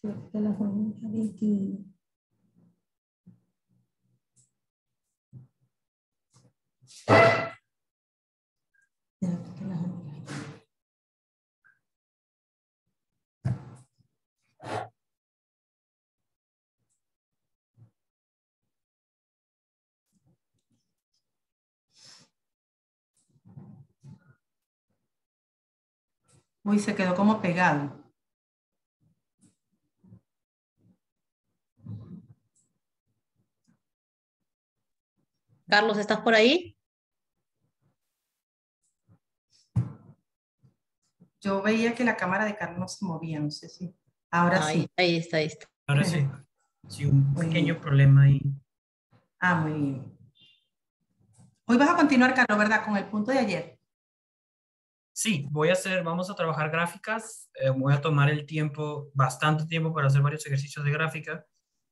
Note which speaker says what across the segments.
Speaker 1: De la fórmula 21. Uy, se quedó como pegado.
Speaker 2: Carlos, ¿estás por ahí?
Speaker 1: Yo veía que la cámara de Carlos no se movía, no sé si. Ahora sí.
Speaker 2: Ahí está, ahí está.
Speaker 3: Ahora sí, sí, un
Speaker 1: Muy
Speaker 3: pequeño
Speaker 1: bien.
Speaker 3: problema ahí.
Speaker 1: Ah, muy bien. Hoy vas a continuar, Carlos, ¿verdad? Con el punto de ayer.
Speaker 3: Sí, vamos a trabajar gráficas. Voy a tomar el tiempo, bastante tiempo para hacer varios ejercicios de gráfica,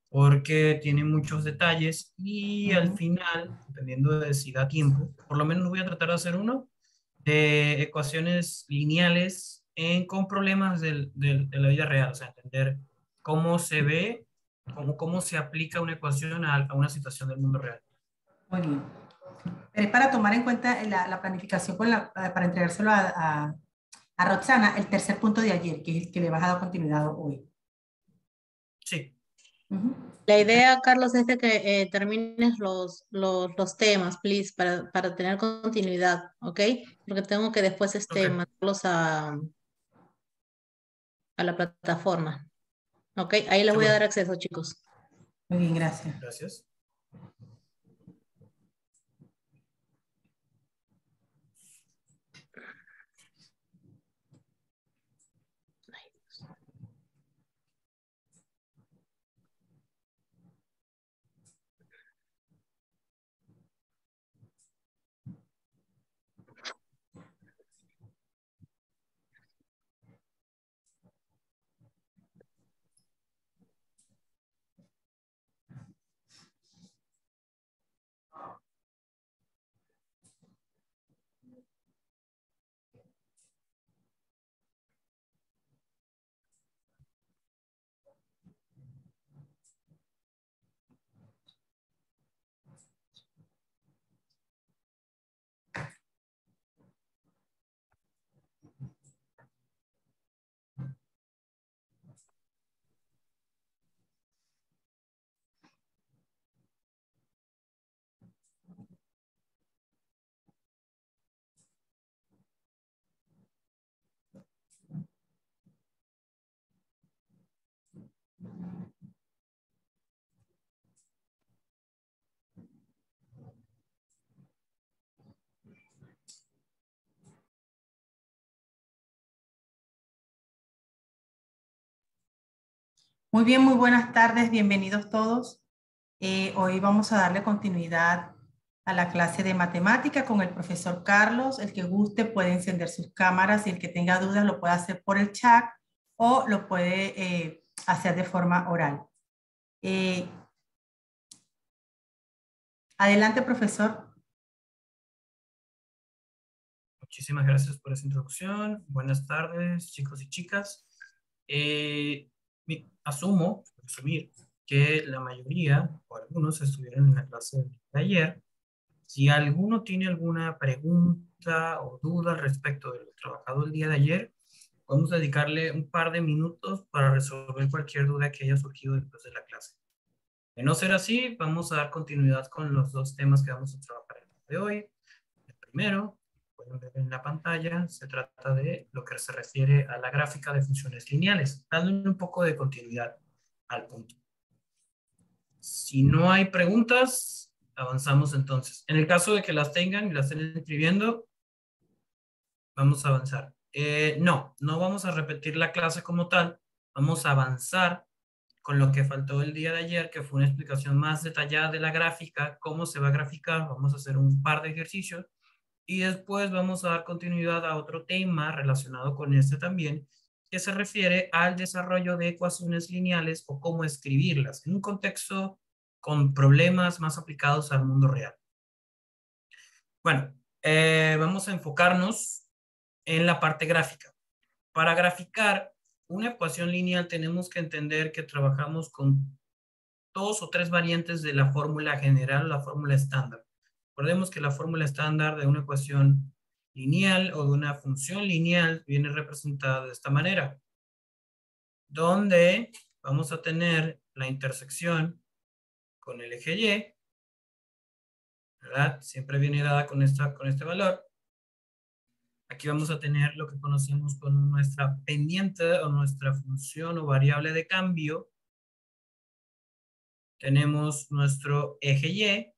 Speaker 3: porque tiene muchos detalles y al
Speaker 1: Ujú.
Speaker 3: final, dependiendo de si da tiempo, por lo menos voy a tratar de hacer uno de ecuaciones lineales con problemas de la vida real, o sea, entender cómo se ve, cómo se aplica una ecuación a una situación del mundo real.
Speaker 1: Muy bien. Pero es para tomar en cuenta la planificación para entregárselo a Roxana, el tercer punto de ayer, que es el que le vas a dar continuidad hoy.
Speaker 3: Sí,
Speaker 1: Ujú.
Speaker 2: La idea, Carlos, es de que termines los temas, please, para tener continuidad, ¿ok? Porque tengo que después
Speaker 3: ok,
Speaker 2: mandarlos a la plataforma, ¿ok? Ahí les voy a
Speaker 3: seguro.
Speaker 2: dar acceso, chicos.
Speaker 1: Muy bien, gracias.
Speaker 3: Gracias.
Speaker 1: Muy bien, muy buenas tardes, bienvenidos todos. Hoy vamos a darle continuidad a la clase de matemática con el profesor Carlos. El que guste puede encender sus cámaras y el que tenga dudas lo puede hacer por el chat o lo puede hacer de forma oral. Adelante, profesor.
Speaker 3: Muchísimas gracias por esa introducción. Buenas tardes, chicos y chicas. Asumir que la mayoría o algunos estuvieron en la clase de ayer. Si alguno tiene alguna pregunta o duda al respecto de lo trabajado el día de ayer, podemos dedicarle un par de minutos para resolver cualquier duda que haya surgido después de la clase. De no ser así, vamos a dar continuidad con los dos temas que vamos a trabajar el día de hoy. El primero, pueden ver en la pantalla, se trata de lo que se refiere a la gráfica de funciones lineales, dándole un poco de continuidad al punto. Si no hay preguntas, avanzamos entonces. En el caso de que las tengan y las estén escribiendo, vamos a avanzar. No vamos a repetir la clase como tal, vamos a avanzar con lo que faltó el día de ayer, que fue una explicación más detallada de la gráfica, cómo se va a graficar. Vamos a hacer un par de ejercicios y después vamos a dar continuidad a otro tema relacionado con este también, que se refiere al desarrollo de ecuaciones lineales o cómo escribirlas en un contexto con problemas más aplicados al mundo real. Bueno, vamos a enfocarnos en la parte gráfica. Para graficar una ecuación lineal tenemos que entender que trabajamos con 2 o 3 variantes de la fórmula general o la fórmula estándar. Recordemos que la fórmula estándar de una ecuación lineal o de una función lineal viene representada de esta manera, donde vamos a tener la intersección con el eje Y, ¿verdad? Siempre viene dada con este valor. Aquí vamos a tener lo que conocemos como nuestra pendiente o nuestra función o variable de cambio. Tenemos nuestro eje Y,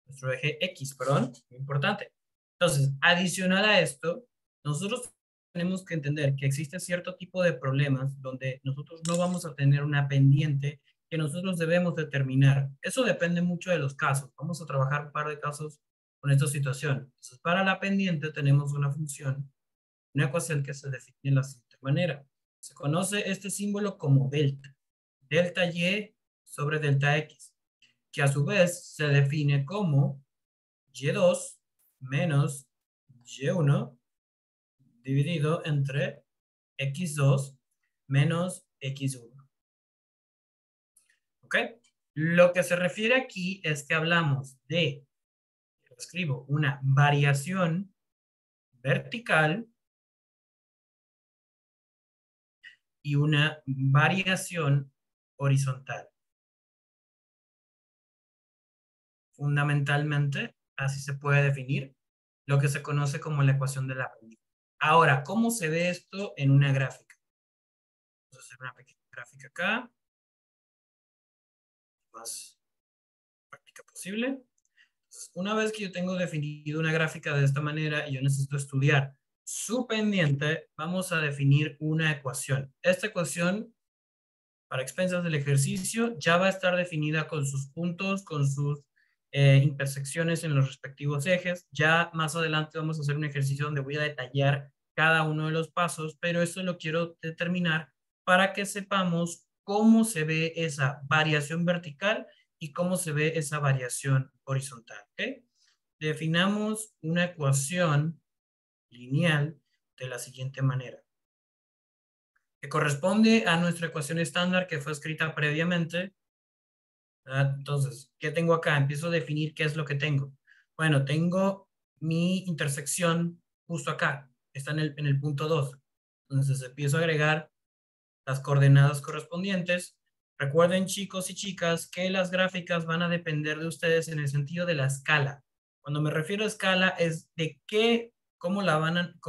Speaker 3: nuestro eje X, perdón, muy importante. Entonces, adicional a esto, nosotros tenemos que entender que existe cierto tipo de problemas donde nosotros no vamos a tener una pendiente que nosotros debemos determinar. Eso depende mucho de los casos. Vamos a trabajar un par de casos con esta situación. Entonces, para la pendiente tenemos una función, una ecuación que se define de la siguiente manera. Se conoce este símbolo como delta. Delta Y sobre delta X, que a su vez se define como Y2 menos Y1 dividido entre X2 menos X1. ¿Ok? Lo que se refiere aquí es que hablamos de, escribo, una variación vertical y una variación horizontal. Fundamentalmente, así se puede definir lo que se conoce como la ecuación de la pendiente. Ahora, ¿cómo se ve esto en una gráfica? Vamos a hacer una pequeña gráfica acá, más práctica posible. Entonces, una vez que yo tengo definido una gráfica de esta manera y yo necesito estudiar su pendiente, vamos a definir una ecuación. Esta ecuación, para expensas del ejercicio, ya va a estar definida con sus puntos, con sus intersecciones en los respectivos ejes. Ya más adelante vamos a hacer un ejercicio donde voy a detallar cada uno de los pasos, pero eso lo quiero determinar para que sepamos cómo se ve esa variación vertical y cómo se ve esa variación horizontal. ¿Okay? Definamos una ecuación lineal de la siguiente manera, que corresponde a nuestra ecuación estándar que fue escrita previamente. Entonces, ¿qué tengo acá? Empiezo a definir qué es lo que tengo. Bueno, tengo mi intersección justo acá, está en el punto 2. Entonces, empiezo a agregar las coordenadas correspondientes. Recuerden, chicos y chicas, que las gráficas van a depender de ustedes en el sentido de la escala. Cuando me refiero a escala es de qué, cómo van a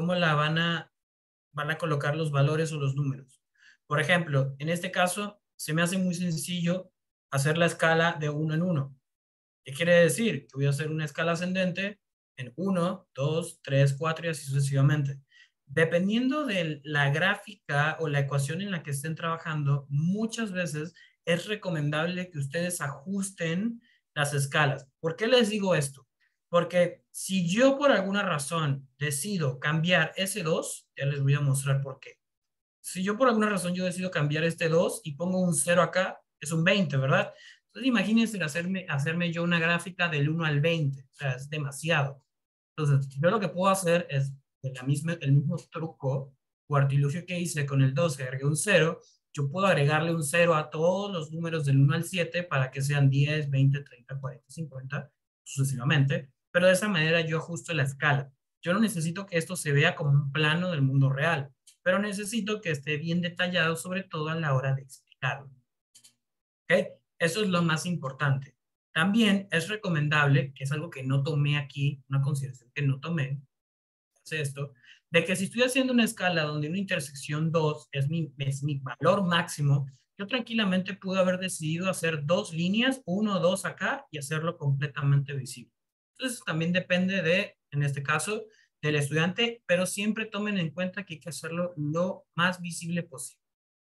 Speaker 3: colocar los valores o los números. Por ejemplo, en este caso, se me hace muy sencillo hacer la escala de 1 en 1. ¿Qué quiere decir? Que voy a hacer una escala ascendente en 1, 2, 3, 4 y así sucesivamente. Dependiendo de la gráfica o la ecuación en la que estén trabajando, muchas veces es recomendable que ustedes ajusten las escalas. ¿Por qué les digo esto? Porque si yo por alguna razón decido cambiar ese 2, ya les voy a mostrar por qué. Si yo por alguna razón yo decido cambiar este 2 y pongo un 0 acá, es un 20, ¿verdad? Entonces imagínense hacerme yo una gráfica del 1 al 20, o sea, es demasiado. Entonces, yo lo que puedo hacer es el mismo truco o artilugio que hice con el 2, que agregué un 0, yo puedo agregarle un 0 a todos los números del 1 al 7 para que sean 10, 20, 30, 40, 50, sucesivamente, pero de esa manera yo ajusto la escala. Yo no necesito que esto se vea como un plano del mundo real, pero necesito que esté bien detallado, sobre todo a la hora de explicarlo. ¿Ok? Eso es lo más importante. También es recomendable, que es algo que no tomé aquí, una consideración que no tomé, es esto, de que si estoy haciendo una escala donde una intersección 2 es mi valor máximo, yo tranquilamente pude haber decidido hacer 2 líneas, 1 o 2 acá y hacerlo completamente visible. Entonces también depende de, en este caso, del estudiante, pero siempre tomen en cuenta que hay que hacerlo lo más visible posible.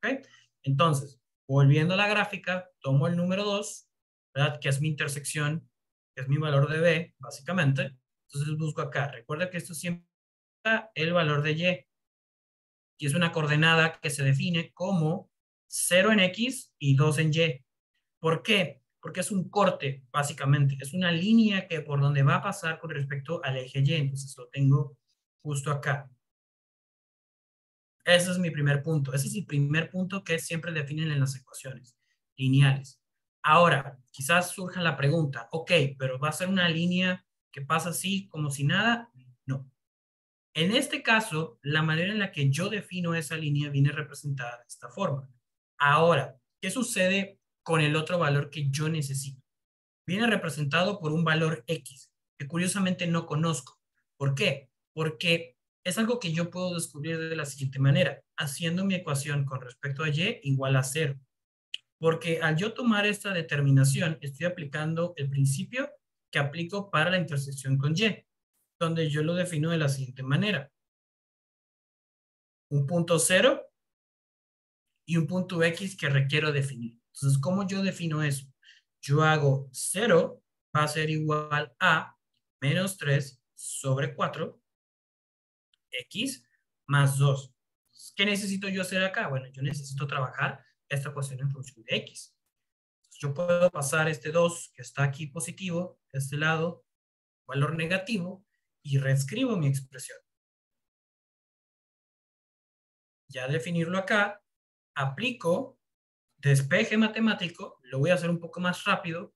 Speaker 3: ¿Ok? Entonces, volviendo a la gráfica, tomo el número 2, ¿verdad? Que es mi intersección, que es mi valor de B, básicamente. Entonces busco acá. Recuerda que esto siempre es el valor de y es una coordenada que se define como 0 en X y 2 en Y. ¿Por qué? Porque es un corte, básicamente. Es una línea que por donde va a pasar con respecto al eje Y. Entonces lo tengo justo acá. Ese es mi primer punto. Ese es el primer punto que siempre definen en las ecuaciones lineales. Ahora, quizás surja la pregunta, ok, pero ¿va a ser una línea que pasa así como si nada? No. En este caso, la manera en la que yo defino esa línea viene representada de esta forma. Ahora, ¿qué sucede con el otro valor que yo necesito? Viene representado por un valor X, que curiosamente no conozco. ¿Por qué? Porque es algo que yo puedo descubrir de la siguiente manera, haciendo mi ecuación con respecto a Y igual a 0. Porque al yo tomar esta determinación, estoy aplicando el principio que aplico para la intersección con Y, donde yo lo defino de la siguiente manera. Un punto 0 y un punto X que requiero definir. Entonces, ¿cómo yo defino eso? Yo hago 0 va a ser igual a menos 3 sobre 4 X más 2. ¿Qué necesito yo hacer acá? Bueno, yo necesito trabajar esta ecuación en función de X. Yo puedo pasar este 2 que está aquí positivo, de este lado, valor negativo, y reescribo mi expresión. Ya definirlo acá, aplico despeje matemático, lo voy a hacer un poco más rápido,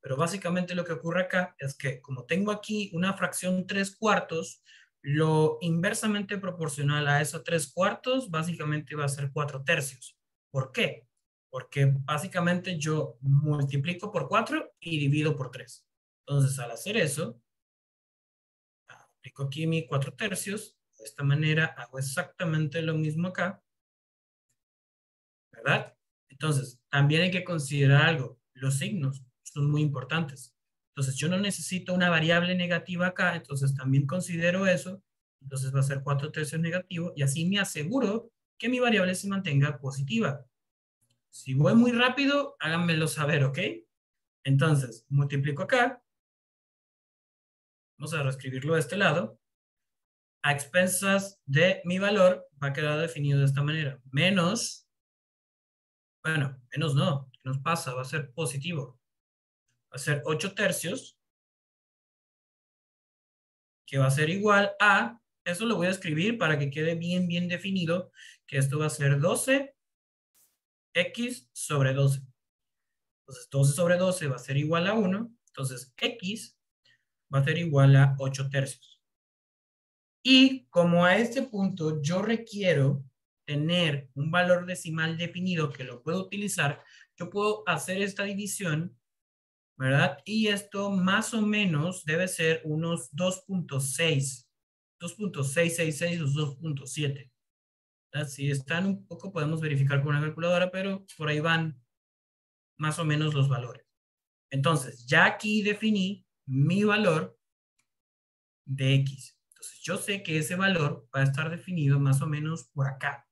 Speaker 3: pero básicamente lo que ocurre acá es que como tengo aquí una fracción 3/4, lo inversamente proporcional a esa 3/4 básicamente va a ser 4/3. ¿Por qué? Porque básicamente yo multiplico por 4 y divido por 3. Entonces al hacer eso, aplico aquí mi 4/3, de esta manera hago exactamente lo mismo acá, ¿verdad? Entonces, también hay que considerar algo, los signos son muy importantes. Entonces, yo no necesito una variable negativa acá, entonces también considero eso, entonces va a ser 4/3 negativo, y así me aseguro que mi variable se mantenga positiva. Si voy muy rápido, háganmelo saber, ¿ok? Entonces, multiplico acá, vamos a reescribirlo de este lado, a expensas de mi valor va a quedar definido de esta manera, menos, bueno, menos no, ¿qué nos pasa? Va a ser positivo. Va a ser 8/3, que va a ser igual a, eso lo voy a escribir para que quede bien, bien definido, que esto va a ser 12x sobre 12. Entonces, 12 sobre 12 va a ser igual a 1, entonces x va a ser igual a 8/3. Y como a este punto yo requiero tener un valor decimal definido que lo puedo utilizar, yo puedo hacer esta división, ¿verdad? Y esto más o menos debe ser unos 2.666 o 2.7. Si están un poco, podemos verificar con una calculadora, pero por ahí van más o menos los valores. Entonces, ya aquí definí mi valor de X. Entonces, yo sé que ese valor va a estar definido más o menos por acá.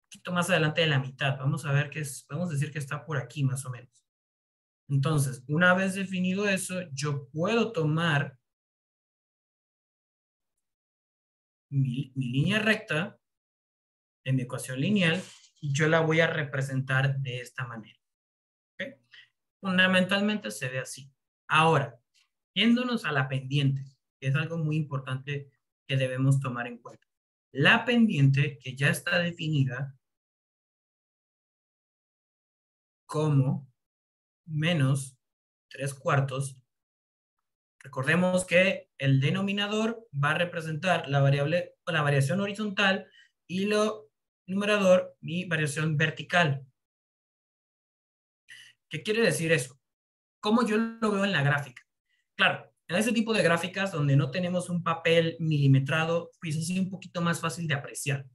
Speaker 3: Un poquito más adelante de la mitad. Vamos a ver que es, vamos a decir que está por aquí más o menos. Entonces, una vez definido eso, yo puedo tomar mi línea recta en mi ecuación lineal y yo la voy a representar de esta manera. ¿Okay? Fundamentalmente se ve así. Ahora, yéndonos a la pendiente, que es algo muy importante que debemos tomar en cuenta. La pendiente que ya está definida como menos 3/4. Recordemos que el denominador va a representar la variable o la variación horizontal y lo numerador mi variación vertical. ¿Qué quiere decir eso? ¿Cómo yo lo veo en la gráfica? Claro, en ese tipo de gráficas donde no tenemos un papel milimetrado, pues es un poquito más fácil de apreciar.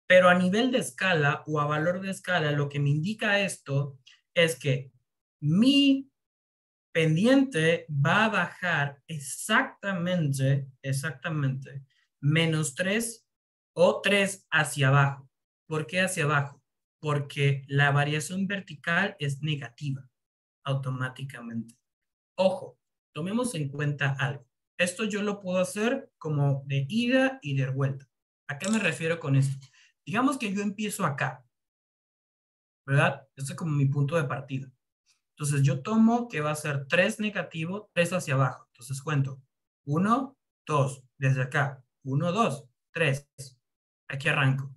Speaker 3: Pero a nivel de escala o a valor de escala, lo que me indica esto es que mi pendiente va a bajar exactamente, menos 3 o 3 hacia abajo. ¿Por qué hacia abajo? Porque la variación vertical es negativa automáticamente. Ojo, tomemos en cuenta algo. Esto yo lo puedo hacer como de ida y de vuelta. ¿A qué me refiero con esto? Digamos que yo empiezo acá, ¿verdad? Este es como mi punto de partida. Entonces yo tomo que va a ser 3 negativo, 3 hacia abajo. Entonces cuento 1, 2, desde acá, 1, 2, 3. Aquí arranco.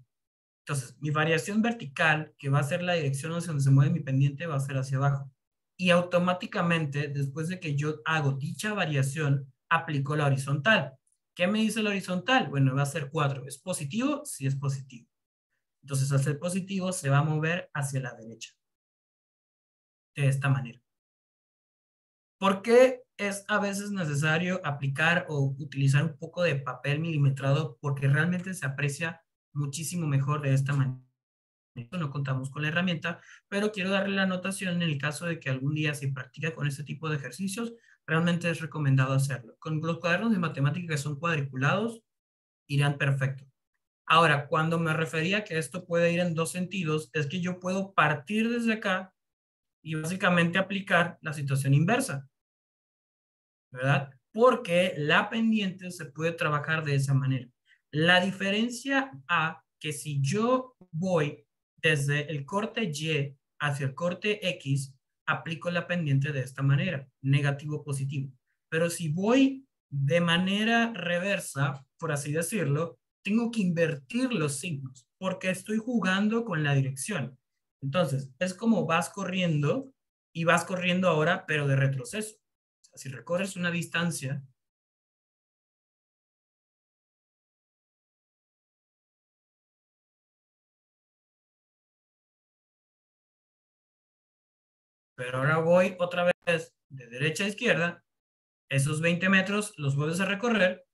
Speaker 3: Entonces, mi variación vertical, que va a ser la dirección hacia donde se mueve mi pendiente, va a ser hacia abajo. Y automáticamente, después de que yo hago dicha variación, aplico la horizontal. ¿Qué me dice la horizontal? Bueno, va a ser 4. ¿Es positivo? Sí, es positivo. Entonces, al ser positivo, se va a mover hacia la derecha. De esta manera. ¿Por qué es a veces necesario aplicar o utilizar un poco de papel milimetrado? Porque realmente se aprecia muchísimo mejor de esta manera. No contamos con la herramienta, pero quiero darle la anotación en el caso de que algún día se practica con este tipo de ejercicios, realmente es recomendado hacerlo. Con los cuadernos de matemática que son cuadriculados, irán perfecto. Ahora, cuando me refería que esto puede ir en dos sentidos, es que yo puedo partir desde acá y básicamente aplicar la situación inversa, ¿verdad? Porque la pendiente se puede trabajar de esa manera. La diferencia a que si yo voy desde el corte Y hacia el corte X, aplico la pendiente de esta manera, negativo, positivo. Pero si voy de manera reversa, por así decirlo, tengo que invertir los signos porque estoy jugando con la dirección. Entonces, es como vas corriendo y vas corriendo ahora, pero de retroceso. O sea, si recorres una distancia, pero ahora voy otra vez de derecha a izquierda, esos 20 metros los vuelves a recorrer,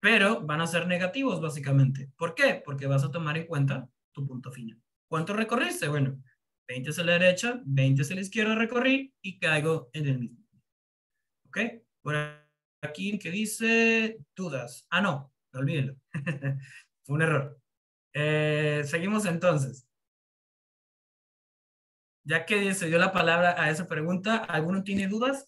Speaker 3: pero van a ser negativos básicamente. ¿Por qué? Porque vas a tomar en cuenta tu punto final. ¿Cuánto recorriste? Bueno, 20 hacia la derecha, 20 hacia la izquierda recorrí y caigo en el mismo. ¿Ok? Por aquí que dice dudas. Ah, no, olvídenlo. Fue un error. Seguimos entonces. Ya que se dio la palabra a esa pregunta, ¿alguno tiene dudas?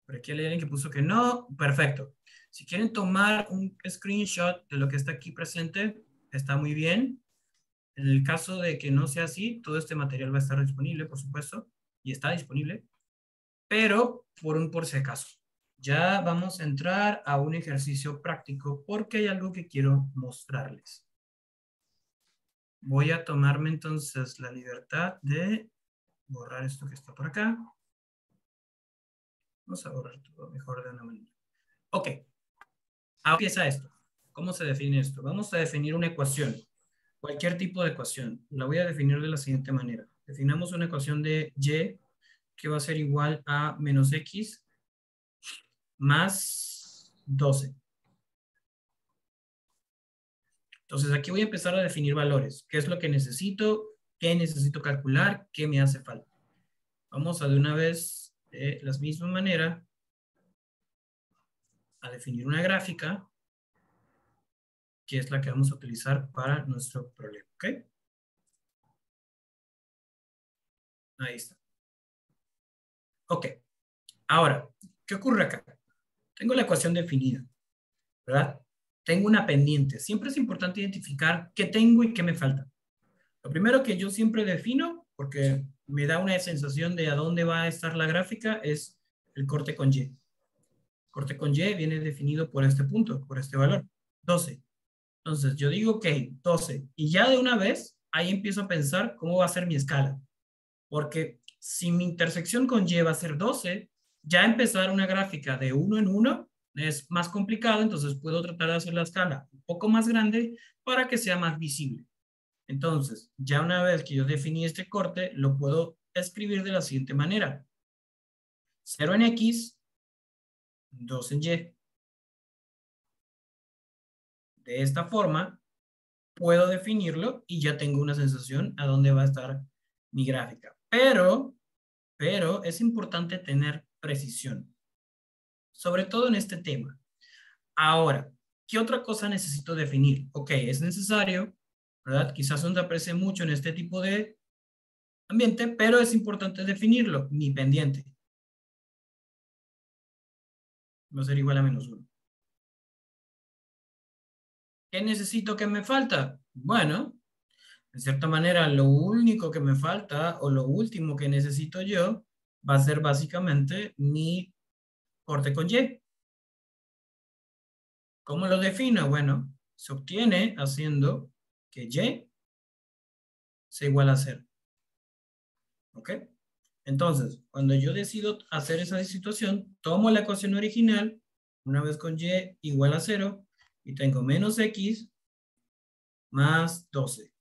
Speaker 3: Por aquí hay alguien que puso que no. Perfecto. Si quieren tomar un screenshot de lo que está aquí presente, está muy bien. En el caso de que no sea así, todo este material va a estar disponible, por supuesto, y está disponible, pero por si acaso. Ya vamos a entrar a un ejercicio práctico porque hay algo que quiero mostrarles. Voy a tomarme entonces la libertad de borrar esto que está por acá. Vamos a borrar todo mejor de una manera. Ok, ahora empieza esto. ¿Cómo se define esto? Vamos a definir una ecuación, cualquier tipo de ecuación. La voy a definir de la siguiente manera. Definamos una ecuación de y que va a ser igual a menos x más 12. Entonces aquí voy a empezar a definir valores. ¿Qué es lo que necesito? ¿Qué necesito calcular? ¿Qué me hace falta? Vamos a de una vez, de la misma manera, a definir una gráfica, que es la que vamos a utilizar para nuestro problema. ¿Ok? Ahí está. Ok. Ahora, ¿qué ocurre acá? Tengo la ecuación definida, ¿verdad? Tengo una pendiente. Siempre es importante identificar qué tengo y qué me falta. Lo primero que yo siempre defino, porque me da una sensación de a dónde va a estar la gráfica, es el corte con Y. Corte con Y viene definido por este punto, por este valor, 12. Entonces yo digo, ok, 12. Y ya de una vez, ahí empiezo a pensar cómo va a ser mi escala. Porque si mi intersección con Y va a ser 12, ya empezar una gráfica de 1 en 1 es más complicado, entonces puedo tratar de hacer la escala un poco más grande para que sea más visible. Entonces, ya una vez que yo definí este corte, lo puedo escribir de la siguiente manera. 0 en X, 2 en Y. De esta forma, puedo definirlo y ya tengo una sensación a dónde va a estar mi gráfica. Pero es importante tener precisión, sobre todo en este tema. Ahora, ¿qué otra cosa necesito definir? Ok, es necesario, ¿verdad? Quizás no se aprecie mucho en este tipo de ambiente, pero es importante definirlo, mi pendiente. Va a ser igual a menos 1. ¿Qué necesito que me falta? Bueno, de cierta manera, lo único que me falta o lo último que necesito yo va a ser básicamente mi corte con Y. ¿Cómo lo defino? Bueno, se obtiene haciendo que y sea igual a 0. ¿Ok? Entonces, cuando yo decido hacer esa situación, tomo la ecuación original, una vez con y igual a 0, y tengo menos x más 12.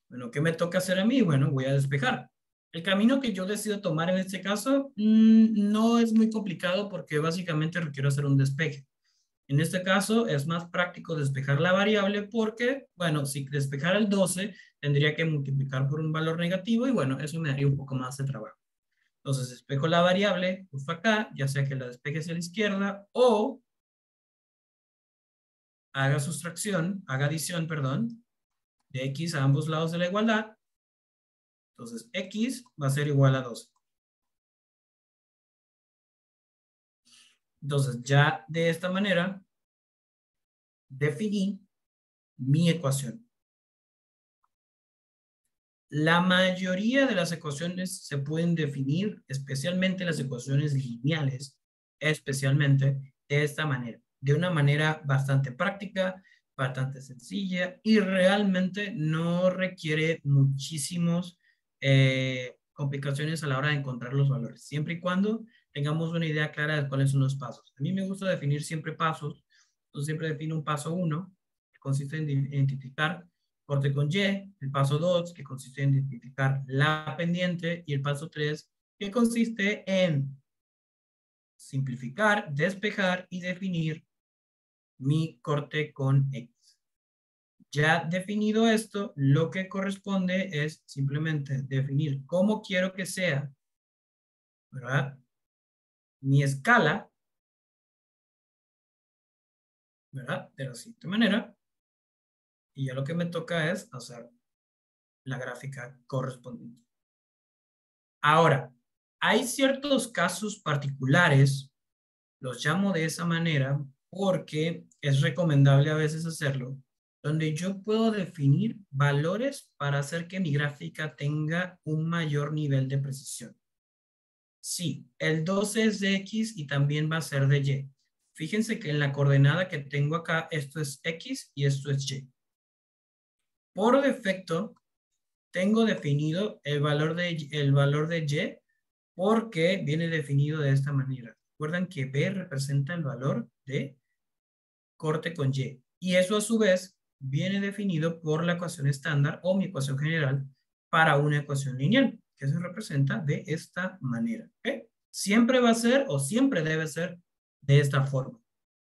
Speaker 3: Bueno, ¿qué me toca hacer a mí? Bueno, voy a despejar. El camino que yo decido tomar en este caso no es muy complicado porque básicamente requiero hacer un despeje. En este caso es más práctico despejar la variable porque, bueno, si despejara el 12, tendría que multiplicar por un valor negativo y bueno, eso me daría un poco más de trabajo. Entonces despejo la variable justo acá, ya sea que la despeje hacia la izquierda o haga sustracción, haga adición, perdón, de x a ambos lados de la igualdad. Entonces x va a ser igual a 12. Entonces ya de esta manera definí mi ecuación. La mayoría de las ecuaciones se pueden definir, especialmente las ecuaciones lineales, especialmente de esta manera, de una manera bastante práctica, bastante sencilla y realmente no requiere muchísimos complicaciones a la hora de encontrar los valores, siempre y cuando tengamos una idea clara de cuáles son los pasos. A mí me gusta definir siempre pasos, entonces siempre defino un paso 1, que consiste en identificar corte con Y, el paso 2, que consiste en identificar la pendiente, y el paso 3, que consiste en simplificar, despejar y definir mi corte con X. Ya definido esto, lo que corresponde es simplemente definir cómo quiero que sea, ¿verdad? Mi escala, ¿verdad? De la siguiente manera. Y ya lo que me toca es hacer la gráfica correspondiente. Ahora, hay ciertos casos particulares, los llamo de esa manera porque es recomendable a veces hacerlo, donde yo puedo definir valores para hacer que mi gráfica tenga un mayor nivel de precisión. Sí, el 12 es de X y también va a ser de Y. Fíjense que en la coordenada que tengo acá, esto es X y esto es Y. Por defecto, tengo definido el valor de Y porque viene definido de esta manera. Recuerdan que B representa el valor de corte con Y. Y eso a su vez viene definido por la ecuación estándar o mi ecuación general para una ecuación lineal, que se representa de esta manera. ¿Okay? Siempre va a ser o siempre debe ser de esta forma.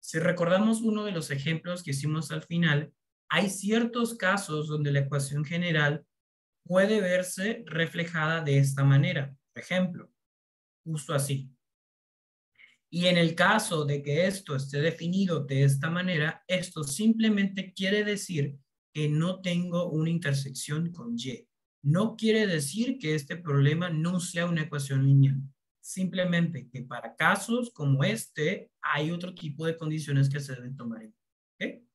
Speaker 3: Si recordamos uno de los ejemplos que hicimos al final, hay ciertos casos donde la ecuación general puede verse reflejada de esta manera. Por ejemplo, justo así. Y en el caso de que esto esté definido de esta manera, esto simplemente quiere decir que no tengo una intersección con Y. No quiere decir que este problema no sea una ecuación lineal. Simplemente que para casos como este, hay otro tipo de condiciones que se deben tomar en cuenta. ¿Okay?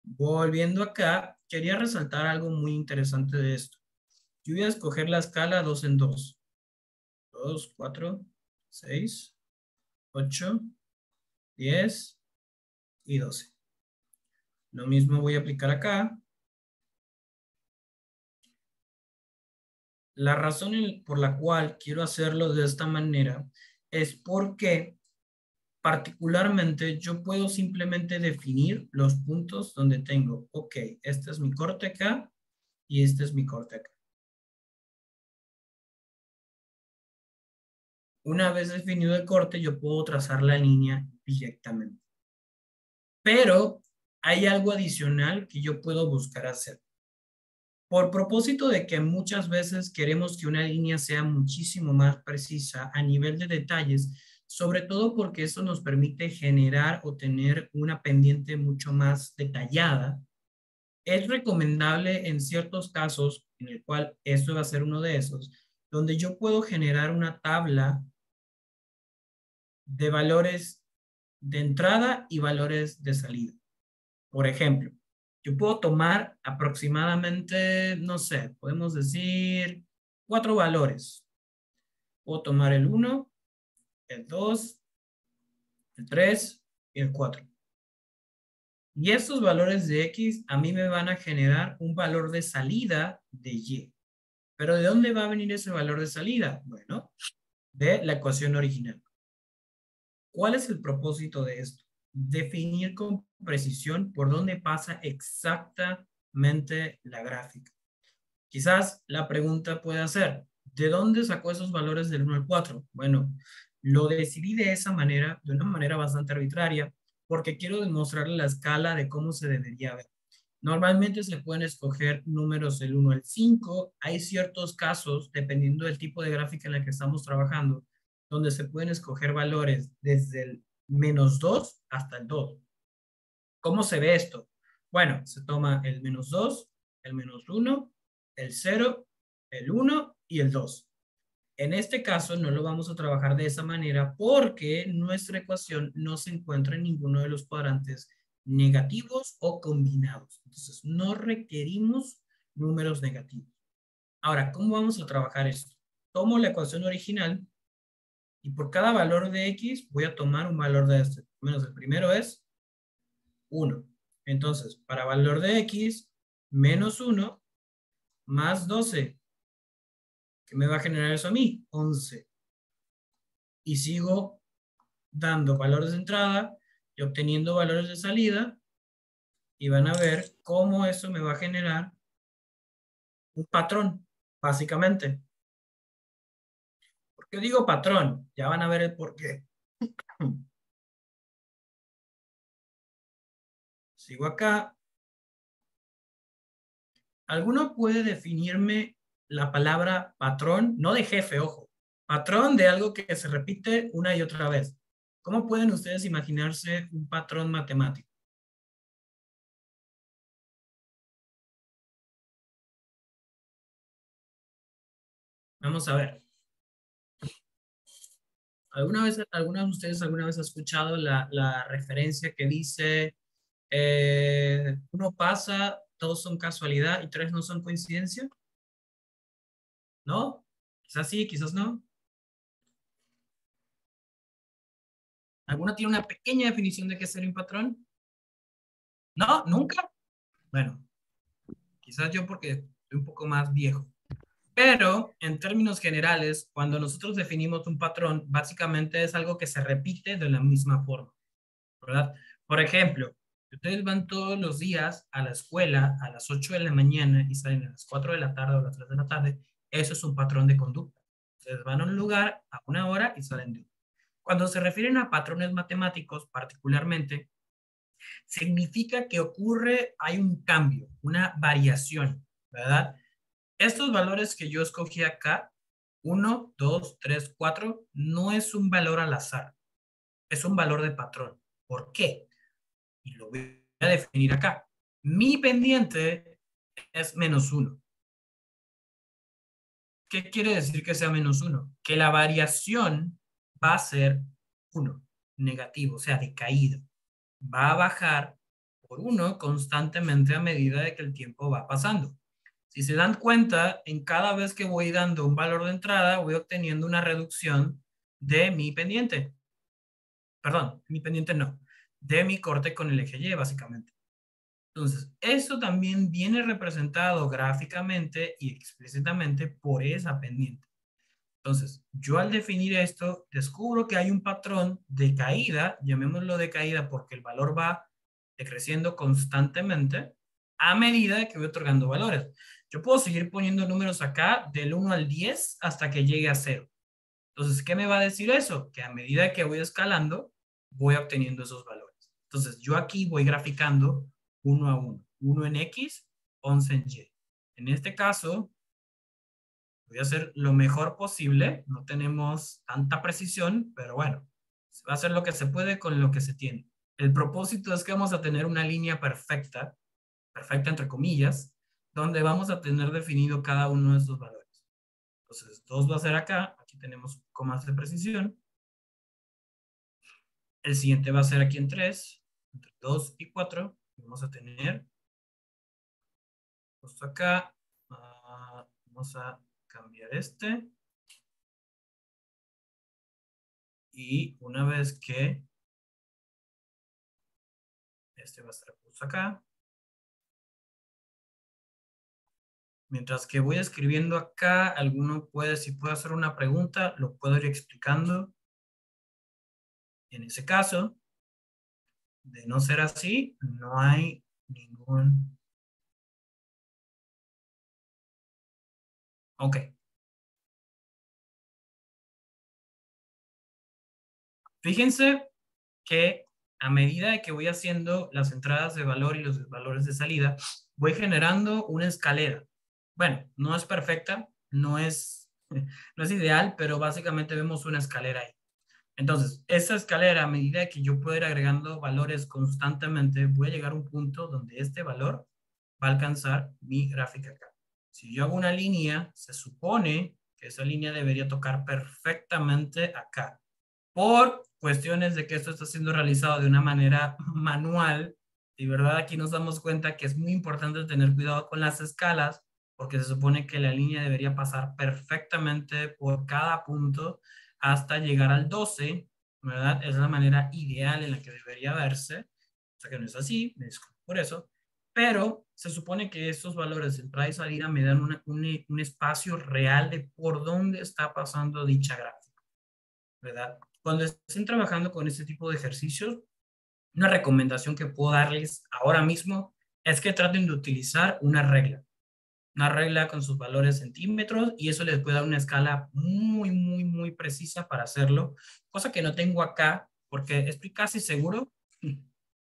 Speaker 3: Volviendo acá, quería resaltar algo muy interesante de esto. Yo voy a escoger la escala 2 en 2. 2, 4, 6, 8, 10 y 12. Lo mismo voy a aplicar acá. La razón por la cual quiero hacerlo de esta manera es porque particularmente yo puedo simplemente definir los puntos donde tengo, ok, este es mi corte acá y este es mi corte acá. Una vez definido el corte, yo puedo trazar la línea directamente. Pero hay algo adicional que yo puedo buscar hacer. Por propósito de que muchas veces queremos que una línea sea muchísimo más precisa a nivel de detalles, sobre todo porque eso nos permite generar o tener una pendiente mucho más detallada, es recomendable en ciertos casos, en el cual esto va a ser uno de esos, donde yo puedo generar una tabla de valores de entrada y valores de salida. Por ejemplo, yo puedo tomar aproximadamente, no sé, podemos decir 4 valores. Puedo tomar el 1, el 2, el 3 y el 4. Y estos valores de X a mí me van a generar un valor de salida de Y. ¿Pero de dónde va a venir ese valor de salida? Bueno, de la ecuación original. ¿Cuál es el propósito de esto? Definir con precisión por dónde pasa exactamente la gráfica. Quizás la pregunta pueda ser, ¿de dónde sacó esos valores del 1 al 4? Bueno, lo decidí de esa manera, de una manera bastante arbitraria, porque quiero demostrarle la escala de cómo se debería ver. Normalmente se pueden escoger números del 1 al 5. Hay ciertos casos, dependiendo del tipo de gráfica en la que estamos trabajando, donde se pueden escoger valores desde el -2 hasta el 2. ¿Cómo se ve esto? Bueno, se toma el -2, el -1, el 0, el 1 y el 2. En este caso no lo vamos a trabajar de esa manera porque nuestra ecuación no se encuentra en ninguno de los cuadrantes negativos o combinados. Entonces, no requerimos números negativos. Ahora, ¿cómo vamos a trabajar esto? Tomo la ecuación original y por cada valor de X voy a tomar un valor de este. Menos el primero es 1. Entonces, para valor de X, -1 más 12. ¿Qué me va a generar eso a mí? 11. Y sigo dando valores de entrada y obteniendo valores de salida y van a ver cómo eso me va a generar un patrón, básicamente. ¿Por qué digo patrón? Ya van a ver el por qué. Sigo acá. ¿Alguno puede definirme la palabra patrón? No de jefe, ojo. Patrón de algo que se repite una y otra vez. ¿Cómo pueden ustedes imaginarse un patrón matemático? Vamos a ver. ¿Alguna de ustedes alguna vez ha escuchado la referencia que dice, uno pasa, dos son casualidad y tres no son coincidencia? ¿No? Quizás sí, quizás no. ¿Alguna tiene una pequeña definición de qué sería un patrón? ¿No? ¿Nunca? Bueno, quizás yo porque soy un poco más viejo. Pero en términos generales, cuando nosotros definimos un patrón, básicamente es algo que se repite de la misma forma, ¿verdad? Por ejemplo, si ustedes van todos los días a la escuela a las 8 de la mañana y salen a las 4 de la tarde o a las 3 de la tarde, eso es un patrón de conducta. Ustedes van a un lugar a una hora y salen de otro. Cuando se refieren a patrones matemáticos, particularmente, significa que ocurre, hay un cambio, una variación, ¿verdad? Estos valores que yo escogí acá, 1, 2, 3, 4, no es un valor al azar, es un valor de patrón. ¿Por qué? Y lo voy a definir acá. Mi pendiente es -1. ¿Qué quiere decir que sea -1? Que la variación va a ser 1, negativo, o sea, de caída. Va a bajar por 1 constantemente a medida de que el tiempo va pasando. Si se dan cuenta, en cada vez que voy dando un valor de entrada, voy obteniendo una reducción de mi pendiente. Perdón, mi pendiente no, de mi corte con el eje Y, básicamente. Entonces, eso también viene representado gráficamente y explícitamente por esa pendiente. Entonces, yo al definir esto, descubro que hay un patrón de caída, llamémoslo de caída porque el valor va decreciendo constantemente a medida que voy otorgando valores. Yo puedo seguir poniendo números acá del 1 al 10 hasta que llegue a 0. Entonces, ¿qué me va a decir eso? Que a medida que voy escalando, voy obteniendo esos valores. Entonces, yo aquí voy graficando 1 a 1. 1 en X, 11 en Y. En este caso, voy a hacer lo mejor posible. No tenemos tanta precisión, pero bueno, se va a hacer lo que se puede con lo que se tiene. El propósito es que vamos a tener una línea perfecta, perfecta entre comillas, donde vamos a tener definido cada uno de estos valores. Entonces, 2 va a ser acá. Aquí tenemos un poco más de precisión. El siguiente va a ser aquí en 3, entre 2 y 4. Vamos a tener justo acá. Vamos a cambiar este. Y una vez que Este va a estar puesto acá. Mientras que voy escribiendo acá, alguno puede, si puede hacer una pregunta, lo puedo ir explicando. En ese caso, de no ser así, no hay ningún... Ok. Fíjense que a medida que voy haciendo las entradas de valor y los valores de salida, voy generando una escalera. Bueno, no es perfecta, no es ideal, pero básicamente vemos una escalera ahí. Entonces, esa escalera, a medida que yo puedo ir agregando valores constantemente, voy a llegar a un punto donde este valor va a alcanzar mi gráfica acá. Si yo hago una línea, se supone que esa línea debería tocar perfectamente acá. Por cuestiones de que esto está siendo realizado de una manera manual, y verdad aquí nos damos cuenta que es muy importante tener cuidado con las escalas, porque se supone que la línea debería pasar perfectamente por cada punto hasta llegar al 12, ¿verdad? Es la manera ideal en la que debería verse, o sea que no es así, me disculpo por eso, pero se supone que estos valores de entrada y salida me dan un espacio real de por dónde está pasando dicha gráfica, ¿verdad? Cuando estén trabajando con este tipo de ejercicios, una recomendación que puedo darles ahora mismo es que traten de utilizar una regla con sus valores centímetros, y eso les puede dar una escala muy, muy, muy precisa para hacerlo, cosa que no tengo acá, porque estoy casi seguro,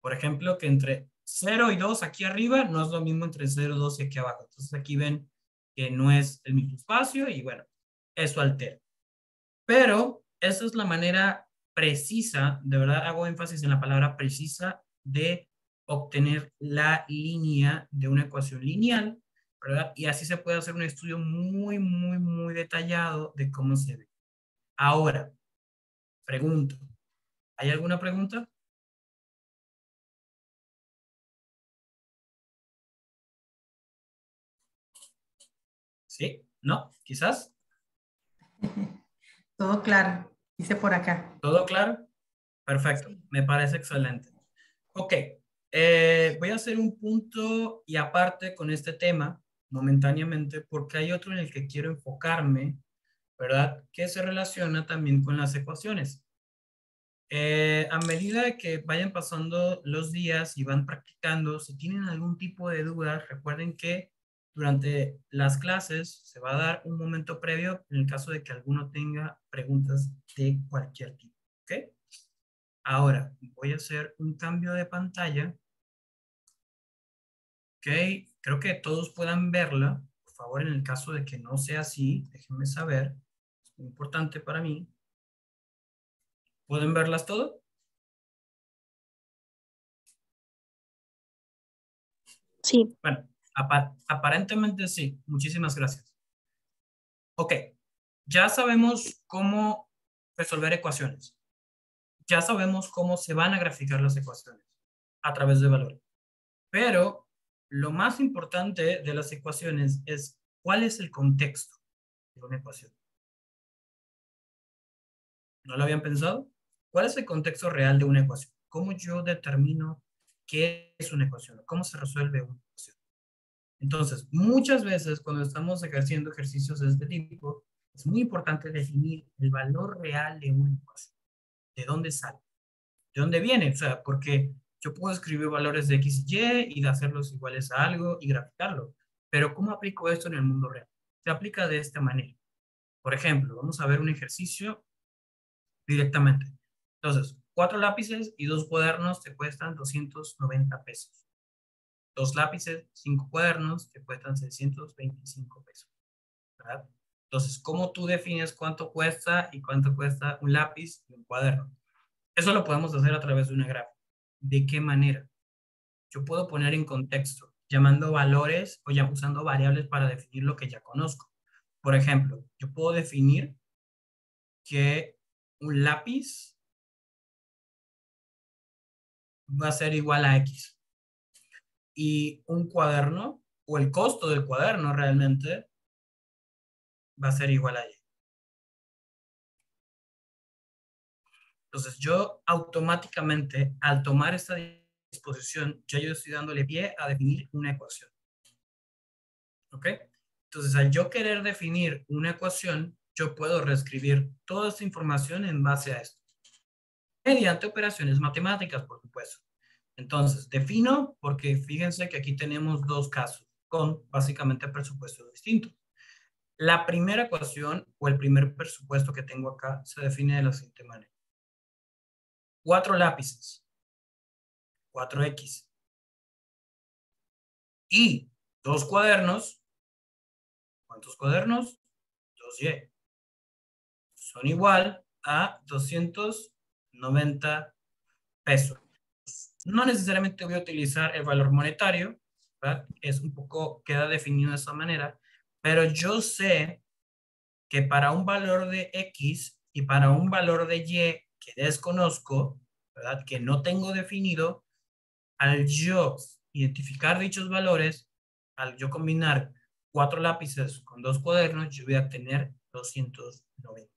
Speaker 3: por ejemplo, que entre 0 y 2 aquí arriba no es lo mismo entre 0 y 2 y aquí abajo. Entonces aquí ven que no es el mismo espacio y bueno, eso altera. Pero esa es la manera precisa, de verdad hago énfasis en la palabra precisa, de obtener la línea de una ecuación lineal, ¿verdad? Y así se puede hacer un estudio muy, muy, muy detallado de cómo se ve. Ahora, pregunto, ¿hay alguna pregunta? ¿Sí? ¿No? ¿Quizás?
Speaker 1: Todo claro, dice por acá.
Speaker 3: ¿Todo claro? Perfecto,
Speaker 1: Sí.
Speaker 3: me parece excelente. Ok, voy a hacer un punto y aparte con este tema momentáneamente porque hay otro en el que quiero enfocarme, ¿verdad? Que se relaciona también con las ecuaciones. A medida que vayan pasando los días y van practicando, si tienen algún tipo de duda, recuerden que durante las clases se va a dar un momento previo en el caso de que alguno tenga preguntas de cualquier tipo, ¿ok? Ahora voy a hacer un cambio de pantalla. Ok, creo que todos puedan verla. Por favor, en el caso de que no sea así, déjenme saber. Es muy importante para mí. ¿Pueden verlas todas?
Speaker 2: Sí.
Speaker 3: Bueno, aparentemente sí. Muchísimas gracias. Ok, ya sabemos cómo resolver ecuaciones. Ya sabemos cómo se van a graficar las ecuaciones a través de valores. Pero lo más importante de las ecuaciones es cuál es el contexto de una ecuación. ¿No lo habían pensado? ¿Cuál es el contexto real de una ecuación? ¿Cómo yo determino qué es una ecuación? ¿Cómo se resuelve una ecuación? Entonces, muchas veces cuando estamos ejerciendo ejercicios de este tipo, es muy importante definir el valor real de una ecuación. ¿De dónde sale? ¿De dónde viene? O sea, porque yo puedo escribir valores de X y Y y de hacerlos iguales a algo y graficarlo. Pero ¿cómo aplico esto en el mundo real? Se aplica de esta manera. Por ejemplo, vamos a ver un ejercicio directamente. Entonces, 4 lápices y 2 cuadernos te cuestan 290 pesos. 2 lápices, 5 cuadernos te cuestan 625 pesos, ¿verdad? Entonces, ¿cómo tú defines cuánto cuesta y cuánto cuesta un lápiz y un cuaderno? Eso lo podemos hacer a través de una gráfica. ¿De qué manera? Yo puedo poner en contexto, llamando valores o ya usando variables para definir lo que ya conozco. Por ejemplo, yo puedo definir que un lápiz va a ser igual a X. Y un cuaderno, o el costo del cuaderno realmente, va a ser igual a Y. Entonces yo automáticamente, al tomar esta disposición, ya yo estoy dándole pie a definir una ecuación. ¿Ok? Entonces, al yo querer definir una ecuación, yo puedo reescribir toda esta información en base a esto. Mediante operaciones matemáticas, por supuesto. Entonces, defino, porque fíjense que aquí tenemos dos casos con básicamente presupuestos distintos. La primera ecuación o el primer presupuesto que tengo acá se define de la siguiente manera. 4 lápices, 4X, y 2 cuadernos. ¿Cuántos cuadernos? 2Y. Son igual a 290 pesos. No necesariamente voy a utilizar el valor monetario, ¿verdad? Es un poco, queda definido de esa manera, pero yo sé que para un valor de X y para un valor de Y que desconozco, ¿verdad? Que no tengo definido, al yo identificar dichos valores, al yo combinar 4 lápices con 2 cuadernos, yo voy a tener 290.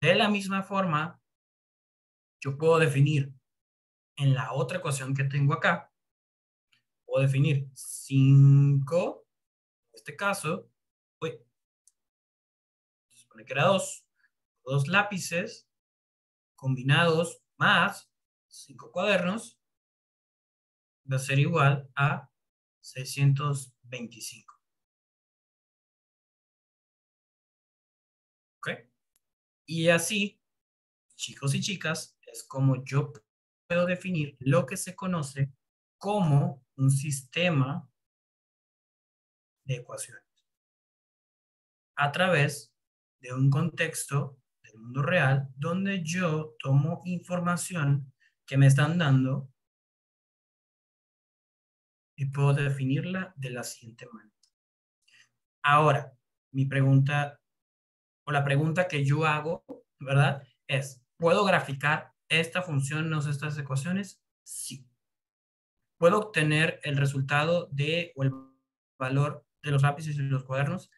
Speaker 3: De la misma forma, yo puedo definir en la otra ecuación que tengo acá, puedo definir 5, en este caso, se supone que era 2 lápices combinados más 5 cuadernos, va a ser igual a 625. ¿Ok? Y así, chicos y chicas, es como yo puedo definir lo que se conoce como un sistema de ecuaciones a través de un contexto del mundo real donde yo tomo información que me están dando y puedo definirla de la siguiente manera. Ahora, mi pregunta o la pregunta que yo hago, ¿verdad? Es, ¿puedo graficar esta función, no sé, estas ecuaciones? Sí. ¿Puedo obtener el resultado de o el valor de los lápices y los cuadernos?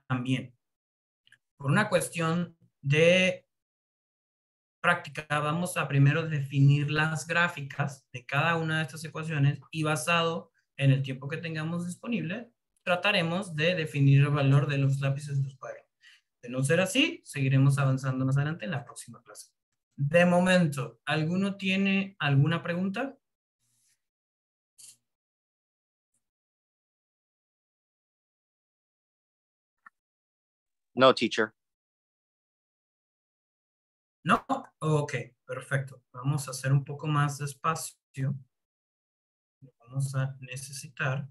Speaker 3: También. Por una cuestión de práctica, vamos a primero definir las gráficas de cada una de estas ecuaciones y basado en el tiempo que tengamos disponible, trataremos de definir el valor de los lápices y los cuadernos. De no ser así, seguiremos avanzando más adelante en la próxima clase. De momento, ¿alguno tiene alguna pregunta?
Speaker 4: No, teacher.
Speaker 3: ¿No? Ok, perfecto. Vamos a hacer un poco más despacio. Vamos a necesitar.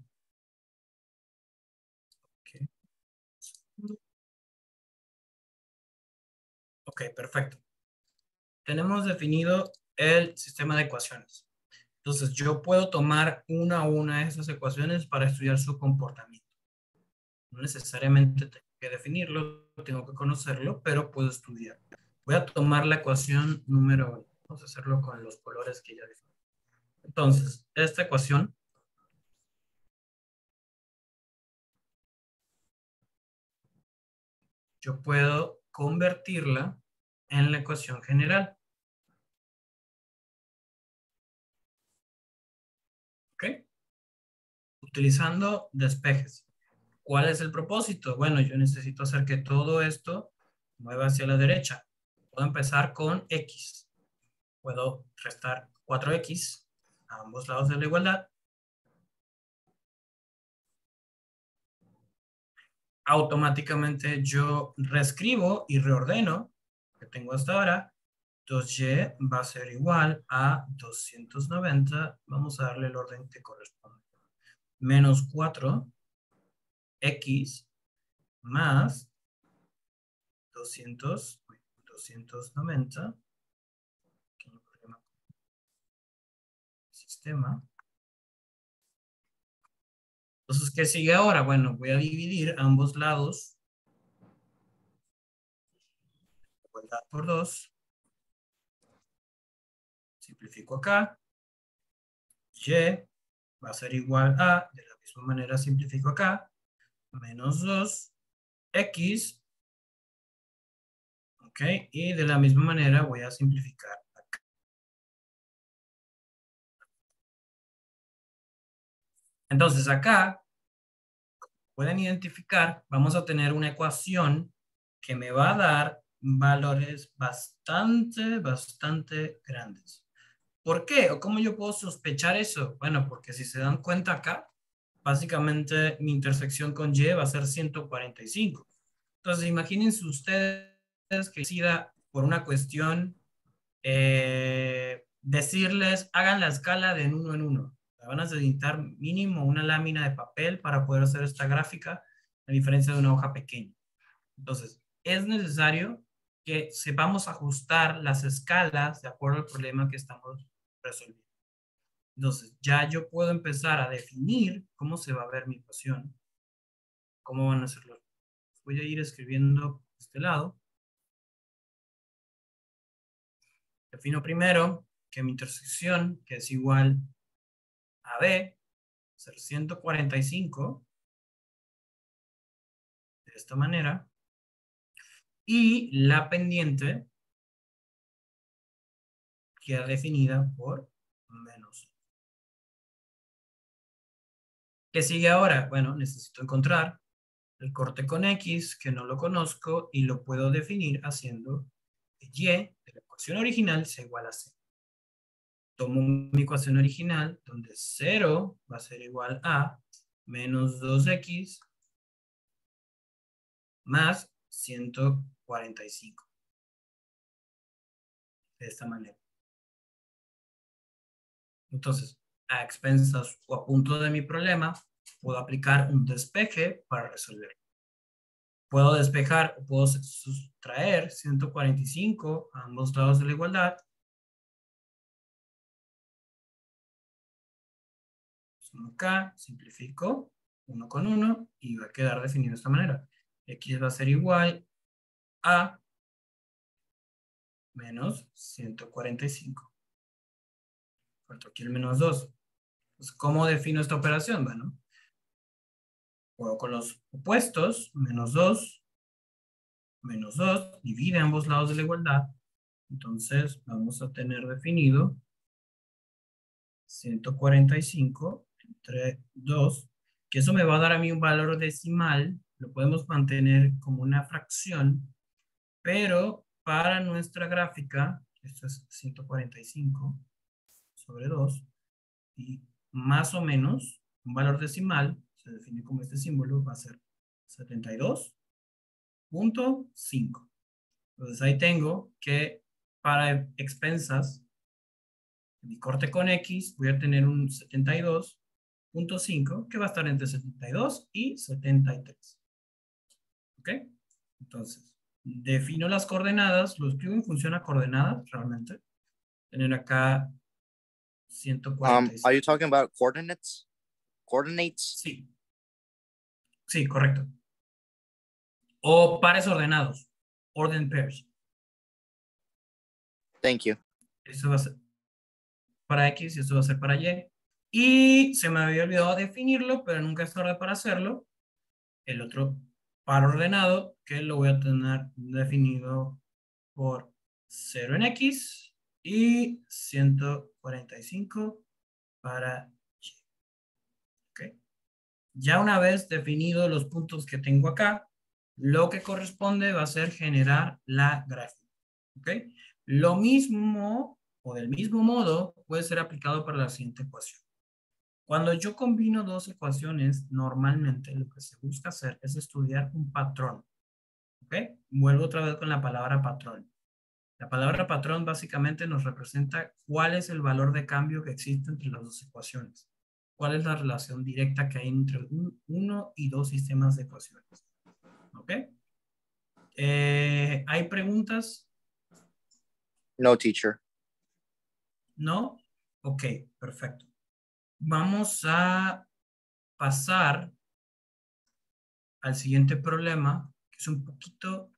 Speaker 3: Okay. Ok, perfecto. Tenemos definido el sistema de ecuaciones. Entonces, yo puedo tomar una a una de esas ecuaciones para estudiar su comportamiento. No necesariamente tengo que definirlo, tengo que conocerlo, pero puedo estudiar. Voy a tomar la ecuación número 1. Vamos a hacerlo con los colores que ya definí. Entonces, esta ecuación yo puedo convertirla en la ecuación general. ¿Ok? Utilizando despejes. ¿Cuál es el propósito? Bueno, yo necesito hacer que todo esto mueva hacia la derecha. Puedo empezar con X. Puedo restar 4X a ambos lados de la igualdad. Automáticamente yo reescribo y reordeno lo que tengo hasta ahora. 2y va a ser igual a 290. Vamos a darle el orden que corresponde. Menos 4x más 290. Sistema. Entonces, ¿qué sigue ahora? Bueno, voy a dividir ambos lados. Igualdad por 2. Simplifico acá. Y va a ser igual a, de la misma manera simplifico acá, menos 2x. Ok, y de la misma manera voy a simplificar acá. Entonces acá, pueden identificar, vamos a tener una ecuación que me va a dar valores bastante grandes. ¿Por qué? ¿O cómo yo puedo sospechar eso? Bueno, porque si se dan cuenta acá, básicamente mi intersección con Y va a ser 145. Entonces, imagínense ustedes que decida por una cuestión decirles, hagan la escala de en uno en uno. Van a necesitar mínimo una lámina de papel para poder hacer esta gráfica, a diferencia de una hoja pequeña. Entonces, es necesario que sepamos ajustar las escalas de acuerdo al problema que estamos resolviendo. Entonces, ya yo puedo empezar a definir cómo se va a ver mi ecuación, cómo van a hacerlo. Voy a ir escribiendo de este lado. Defino primero que mi intersección, que es igual a B, ser 145, de esta manera, y la pendiente queda definida por menos. ¿Qué sigue ahora? Bueno, necesito encontrar el corte con X, que no lo conozco, y lo puedo definir haciendo que Y de la ecuación original sea igual a C. Tomo mi ecuación original, donde 0 va a ser igual a menos 2X más 145. De esta manera. Entonces, a expensas o a punto de mi problema, puedo aplicar un despeje para resolver. Puedo despejar o puedo sustraer 145 a ambos lados de la igualdad. Sumo acá, simplifico, 1 con 1, y va a quedar definido de esta manera. X va a ser igual a menos 145. Falta aquí el menos 2. Pues, ¿cómo defino esta operación? Bueno, juego con los opuestos, menos 2, divide ambos lados de la igualdad. Entonces vamos a tener definido 145 entre 2, que eso me va a dar a mí un valor decimal, lo podemos mantener como una fracción, pero para nuestra gráfica, esto es 145 sobre 2, y más o menos un valor decimal, se define como este símbolo, va a ser 72.5. Entonces ahí tengo que para expensas, mi corte con X, voy a tener un 72.5 que va a estar entre 72 y 73. ¿Ok? Entonces, defino las coordenadas, lo escribo en función a coordenadas, realmente. Tener acá 145.
Speaker 4: Are you talking about coordinates? Coordinates?
Speaker 3: Sí. Sí, correcto. O pares ordenados. Ordered pairs.
Speaker 4: Thank you.
Speaker 3: Eso va a ser para X y eso va a ser para Y. Y se me había olvidado definirlo, pero nunca es tarde para hacerlo. El otro par ordenado que lo voy a tener definido por 0 en X y 145 para Y. ¿Okay? Ya una vez definido los puntos que tengo acá, lo que corresponde va a ser generar la gráfica. ¿Okay? Lo mismo o del mismo modo puede ser aplicado para la siguiente ecuación. Cuando yo combino dos ecuaciones, normalmente lo que se busca hacer es estudiar un patrón. ¿Ok? Vuelvo otra vez con la palabra patrón. La palabra patrón básicamente nos representa cuál es el valor de cambio que existe entre las dos ecuaciones. ¿Cuál es la relación directa que hay entre uno y dos sistemas de ecuaciones? ¿Ok? ¿Hay preguntas?
Speaker 4: No, teacher.
Speaker 3: ¿No? Ok, perfecto. Vamos a pasar al siguiente problema, que es un poquito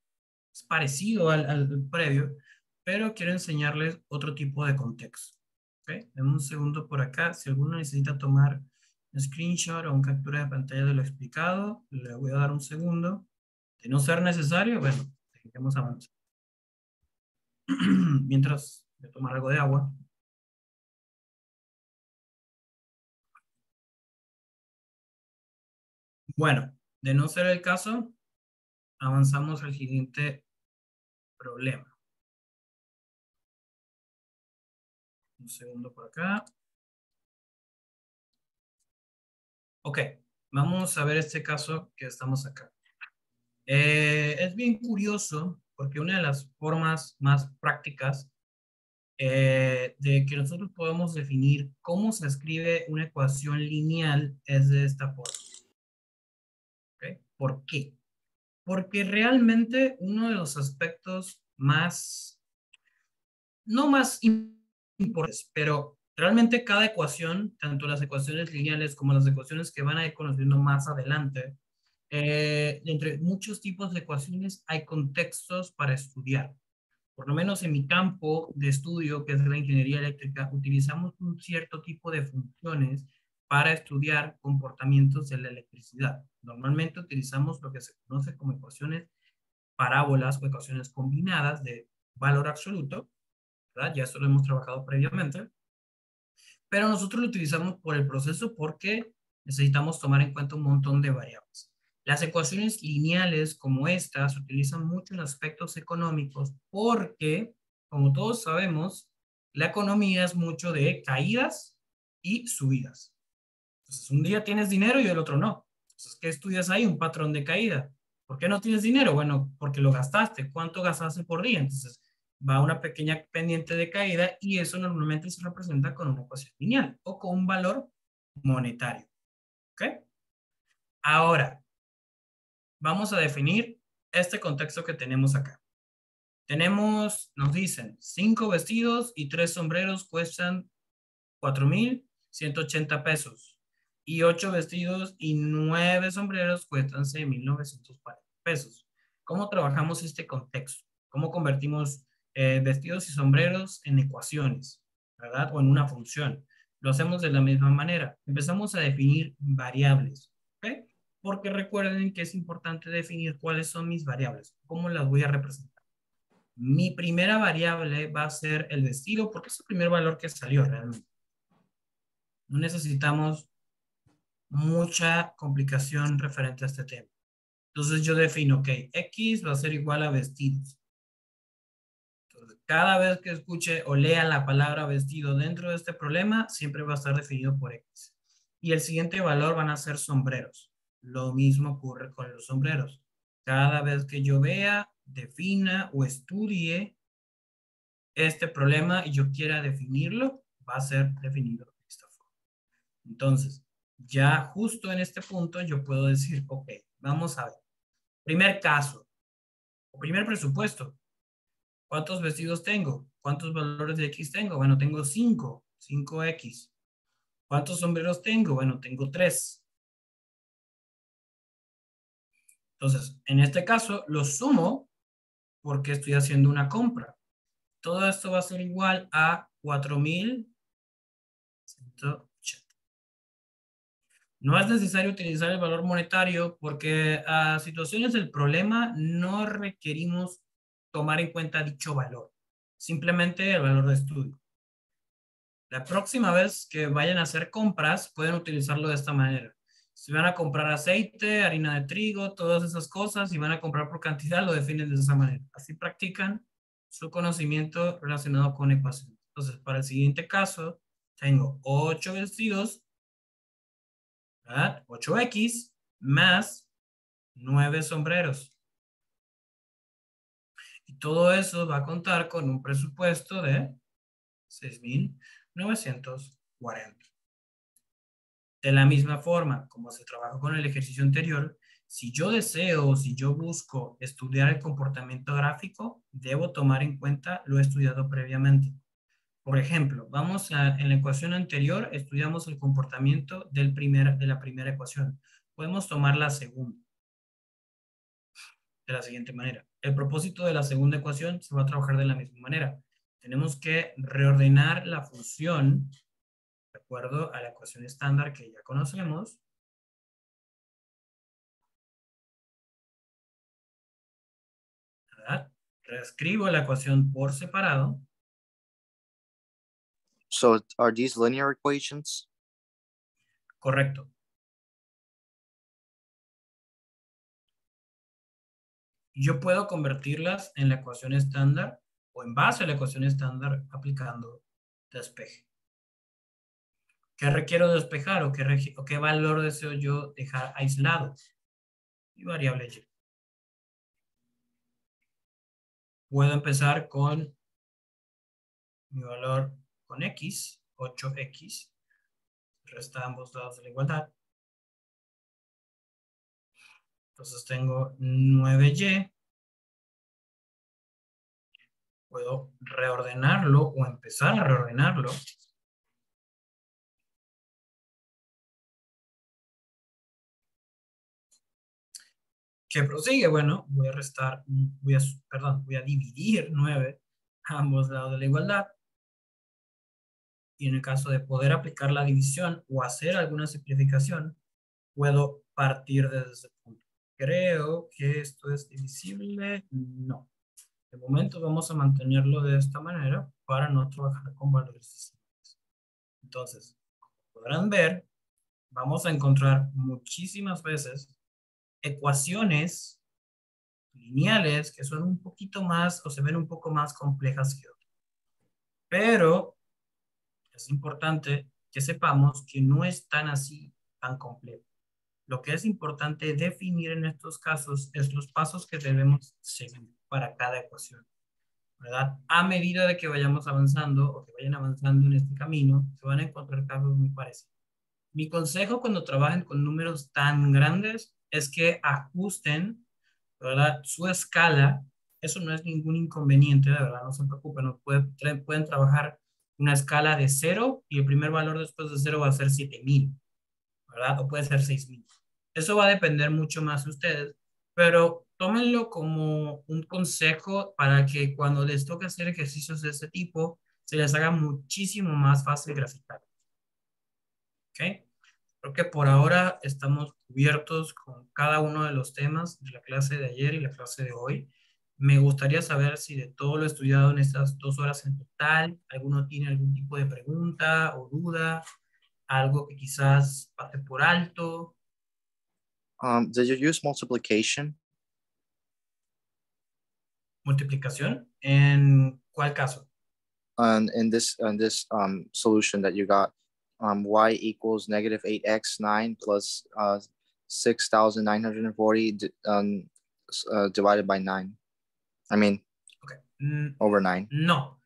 Speaker 3: parecido al previo, pero quiero enseñarles otro tipo de contexto. ¿Okay? Denme un segundo por acá. Si alguno necesita tomar un screenshot o una captura de pantalla de lo explicado, le voy a dar un segundo. De no ser necesario, bueno, dejemos avanzar. Mientras voy a tomar algo de agua. Bueno, de no ser el caso, avanzamos al siguiente problema. Un segundo por acá. Ok, vamos a ver este caso que estamos acá. Es bien curioso porque una de las formas más prácticas de que nosotros podemos definir cómo se escribe una ecuación lineal es de esta forma. ¿Okay? ¿Por qué? Porque realmente uno de los aspectos más, no más importantes, pero realmente cada ecuación, tanto las ecuaciones lineales como las ecuaciones que van a ir conociendo más adelante, entre muchos tipos de ecuaciones hay contextos para estudiar. Por lo menos en mi campo de estudio, que es la ingeniería eléctrica, utilizamos un cierto tipo de funciones para estudiar comportamientos de la electricidad. Normalmente utilizamos lo que se conoce como ecuaciones parábolas o ecuaciones combinadas de valor absoluto, ¿verdad? Ya eso lo hemos trabajado previamente, pero nosotros lo utilizamos por el proceso porque necesitamos tomar en cuenta un montón de variables. Las ecuaciones lineales como estas se utilizan mucho en aspectos económicos porque, como todos sabemos, la economía es mucho de caídas y subidas. Entonces, un día tienes dinero y el otro no. Entonces, ¿qué estudias ahí? Un patrón de caída. ¿Por qué no tienes dinero? Bueno, porque lo gastaste. ¿Cuánto gastaste por día? Entonces, va una pequeña pendiente de caída y eso normalmente se representa con una ecuación lineal o con un valor monetario. ¿Ok? Ahora, vamos a definir este contexto que tenemos acá. Tenemos, nos dicen, 5 vestidos y 3 sombreros cuestan 4,180 pesos. Y 8 vestidos y 9 sombreros cuestan 6,940 pesos. ¿Cómo trabajamos este contexto? ¿Cómo convertimos vestidos y sombreros en ecuaciones, ¿verdad? O en una función. Lo hacemos de la misma manera. Empezamos a definir variables, ¿ok? Porque recuerden que es importante definir cuáles son mis variables, cómo las voy a representar. Mi primera variable va a ser el vestido, porque es el primer valor que salió realmente. No necesitamos mucha complicación referente a este tema. Entonces yo defino que X va a ser igual a vestidos. Entonces, cada vez que escuche o lea la palabra vestido dentro de este problema, siempre va a estar definido por X. Y el siguiente valor van a ser sombreros. Lo mismo ocurre con los sombreros. Cada vez que yo vea, defina o estudie este problema y yo quiera definirlo, va a ser definido de esta forma. Entonces, ya justo en este punto yo puedo decir, ok, vamos a ver. Primer caso, o primer presupuesto. ¿Cuántos vestidos tengo? ¿Cuántos valores de X tengo? Bueno, tengo 5, 5X. ¿Cuántos sombreros tengo? Bueno, tengo 3. Entonces, en este caso, lo sumo porque estoy haciendo una compra. Todo esto va a ser igual a 4,180. No es necesario utilizar el valor monetario porque a situaciones del problema no requerimos tomar en cuenta dicho valor, simplemente el valor de estudio. La próxima vez que vayan a hacer compras, pueden utilizarlo de esta manera. Si van a comprar aceite, harina de trigo, todas esas cosas, y van a comprar por cantidad, lo definen de esa manera. Así practican su conocimiento relacionado con ecuaciones. Entonces, para el siguiente caso, tengo 8 vestidos, ¿verdad? 8X más 9 sombreros. Y todo eso va a contar con un presupuesto de 6,940. De la misma forma, como se trabajó con el ejercicio anterior, si yo deseo, si yo busco estudiar el comportamiento gráfico, debo tomar en cuenta lo estudiado previamente. Por ejemplo, en la ecuación anterior estudiamos el comportamiento de la primera ecuación. Podemos tomar la segunda de la siguiente manera. El propósito de la segunda ecuación se va a trabajar de la misma manera. Tenemos que reordenar la función de acuerdo a la ecuación estándar que ya conocemos. ¿Verdad? Reescribo la ecuación por separado.
Speaker 4: So are these linear equations?
Speaker 3: Correcto. yo puedo convertirlas en la ecuación estándar o en base a la ecuación estándar aplicando despeje. ¿Qué requiero despejar o qué valor deseo yo dejar aislado? Mi variable y. Puedo empezar con mi valor con x, 8x, resta ambos lados de la igualdad. Entonces tengo 9y. Puedo reordenarlo o empezar a reordenarlo. ¿Qué prosigue? Bueno, voy a dividir 9 a ambos lados de la igualdad. Y en el caso de poder aplicar la división o hacer alguna simplificación, puedo partir desde ese punto. Creo que esto es divisible. No. De momento vamos a mantenerlo de esta manera para no trabajar con valores decimales. Entonces, como podrán ver, vamos a encontrar muchísimas veces ecuaciones lineales que son un poquito más o se ven un poco más complejas que otras. Pero es importante que sepamos que no es tan así, tan complejo. Lo que es importante definir en estos casos es los pasos que debemos seguir para cada ecuación, ¿verdad? A medida de que vayamos avanzando o que vayan avanzando en este camino, se van a encontrar casos muy parecidos. Mi consejo cuando trabajen con números tan grandes es que ajusten, ¿verdad?, su escala. Eso no es ningún inconveniente, de verdad, no se preocupen. No pueden trabajar una escala de 0 y el primer valor después de 0 va a ser 7000, ¿verdad? O puede ser 6000. Eso va a depender mucho más de ustedes, pero tómenlo como un consejo para que cuando les toque hacer ejercicios de este tipo, se les haga muchísimo más fácil graficar. ¿Ok? Creo que por ahora estamos cubiertos con cada uno de los temas de la clase de ayer y la clase de hoy. Me gustaría saber si de todo lo estudiado en estas 2 horas en total, alguno tiene algún tipo de pregunta o duda, algo que quizás pase por alto.
Speaker 4: Did you use multiplication?
Speaker 3: Multiplicación, ¿en cuál caso?
Speaker 4: In this solution that you got, y equals negative 8x9 plus 6,940 divided by 9. I mean,
Speaker 3: Okay.
Speaker 4: over 9.
Speaker 3: No,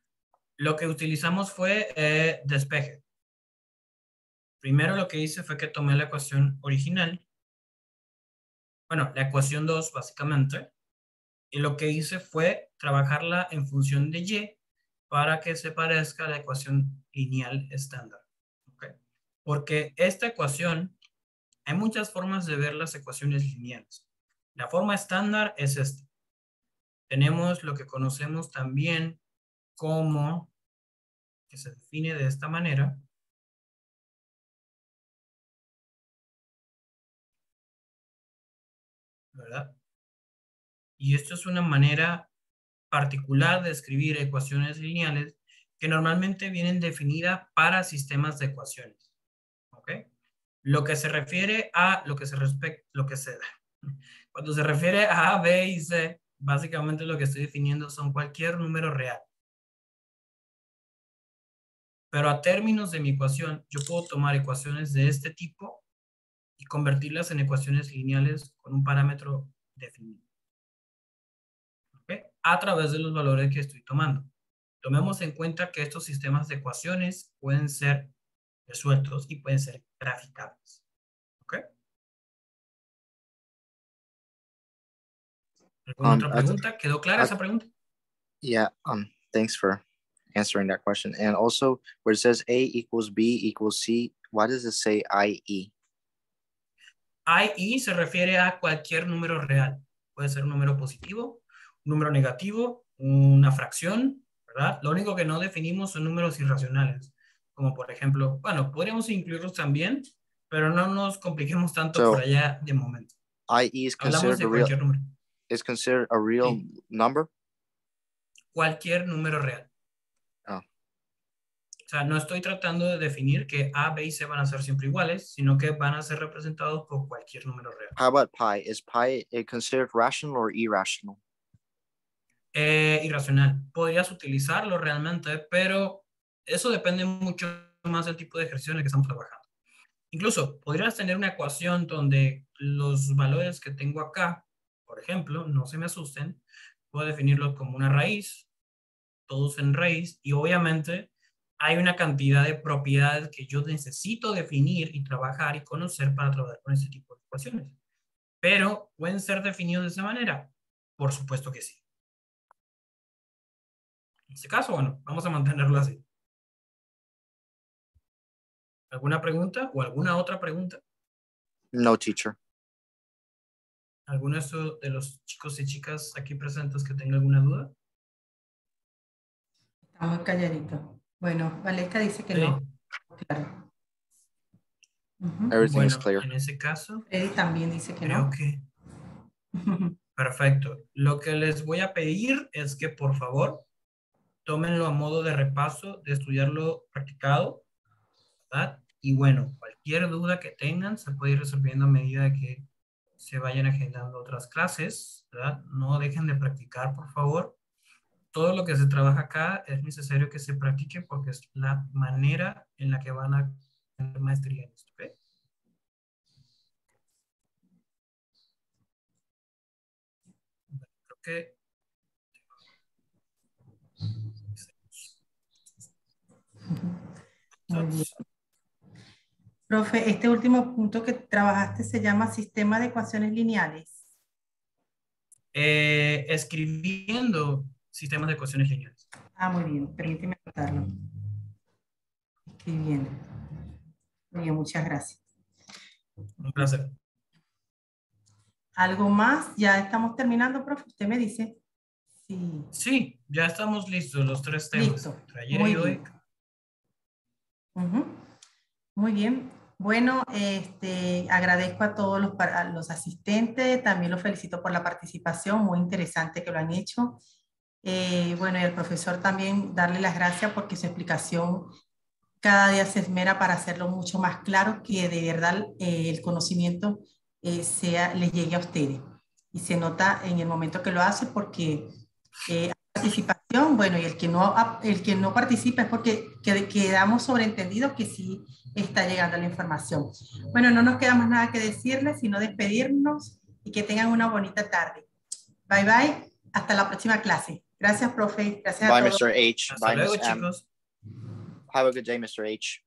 Speaker 3: lo que utilizamos fue despeje. Primero lo que hice fue que tomé la ecuación original, bueno, la ecuación 2 básicamente, y lo que hice fue trabajarla en función de y para que se parezca a la ecuación lineal estándar. ¿Okay? Porque esta ecuación, hay muchas formas de ver las ecuaciones lineales. La forma estándar es esta. Tenemos lo que conocemos también como, que se define de esta manera, ¿verdad? Y esto es una manera particular de escribir ecuaciones lineales que normalmente vienen definidas para sistemas de ecuaciones. ¿Ok? Lo que se refiere a cuando se refiere a A, B y C, básicamente lo que estoy definiendo son cualquier número real. Pero a términos de mi ecuación, yo puedo tomar ecuaciones de este tipo y convertirlas en ecuaciones lineales con un parámetro definido. ¿Okay? A través de los valores que estoy tomando. Tomemos en cuenta que estos sistemas de ecuaciones pueden ser resueltos y pueden ser graficables. ¿Ok? ¿Alguna otra pregunta? ¿Quedó clara esa pregunta?
Speaker 4: Yeah, thanks for answering that question. And also, where it says A equals B equals C, why does it say IE?
Speaker 3: IE se refiere a cualquier número real. Puede ser un número positivo, un número negativo, una fracción, ¿verdad? Lo único que no definimos son números irracionales, como por ejemplo, bueno, podríamos incluirlos también, pero no nos compliquemos tanto por allá de momento.
Speaker 4: IE is considered a real,
Speaker 3: número.
Speaker 4: Is considered a real number?
Speaker 3: Cualquier número real.
Speaker 4: Oh.
Speaker 3: O sea, no estoy tratando de definir que A, B y C van a ser siempre iguales, sino que van a ser representados por cualquier número real.
Speaker 4: How about pi? Is pi considered rational or irrational?
Speaker 3: Irracional. Podrías utilizarlo realmente, pero eso depende mucho más del tipo de ejercicios que estamos trabajando. Incluso podrías tener una ecuación donde los valores que tengo acá, por ejemplo, no se me asusten, puedo definirlos como una raíz, todos en raíz, y obviamente hay una cantidad de propiedades que yo necesito definir y trabajar y conocer para trabajar con este tipo de ecuaciones. Pero, ¿pueden ser definidos de esa manera? Por supuesto que sí. En este caso, bueno, vamos a mantenerlo así. ¿Alguna pregunta o alguna otra pregunta?
Speaker 4: No, teacher.
Speaker 3: ¿Alguno de los chicos y chicas aquí presentes que tenga alguna duda?
Speaker 1: Está muy calladito. Bueno, Valesca dice que
Speaker 3: Sí.
Speaker 1: no. Claro.
Speaker 4: Everything is
Speaker 3: Bueno,
Speaker 4: clear.
Speaker 3: en ese caso,
Speaker 1: Freddy también dice que
Speaker 3: creo
Speaker 1: no.
Speaker 3: que perfecto. Lo que les voy a pedir es que por favor tómenlo a modo de repaso, de estudiarlo practicado, ¿verdad? Y bueno, cualquier duda que tengan se puede ir resolviendo a medida que se vayan agendando otras clases, ¿verdad? No dejen de practicar, por favor. Todo lo que se trabaja acá es necesario que se practique porque es la manera en la que van a tener maestría en esto, ¿ok? Creo que
Speaker 1: Muy bien. Profe, este último punto que trabajaste se llama sistema de ecuaciones lineales.
Speaker 3: escribiendo sistemas de ecuaciones lineales.
Speaker 1: Ah, muy bien. Permíteme anotarlo. Escribiendo. Muy bien, muchas gracias.
Speaker 3: Un placer.
Speaker 1: ¿Algo más? Ya estamos terminando, profe. Usted me dice. Sí.
Speaker 3: Sí, ya estamos listos los tres temas.
Speaker 1: Listo.
Speaker 3: Entre ayer
Speaker 1: Muy
Speaker 3: y hoy.
Speaker 1: bien. Muy bien. Bueno, agradezco a todos los asistentes, también los felicito por la participación, muy interesante que lo han hecho. Bueno, y al profesor también darle las gracias porque su explicación cada día se esmera para hacerlo mucho más claro, que de verdad el conocimiento les llegue a ustedes. Y se nota en el momento que lo hace porque hay participación, bueno, y el que no participa es porque quedamos sobreentendidos que sí está llegando la información. Bueno, no nos queda más nada que decirles, sino despedirnos y que tengan una bonita tarde. Bye, bye. Hasta la próxima clase. Gracias, profe. Gracias
Speaker 4: Bye,
Speaker 1: a todos.
Speaker 4: Mr. H.
Speaker 3: Hasta
Speaker 4: Bye,
Speaker 3: luego,
Speaker 4: Miss M.
Speaker 3: chicos.
Speaker 4: Have a good day, Mr. H.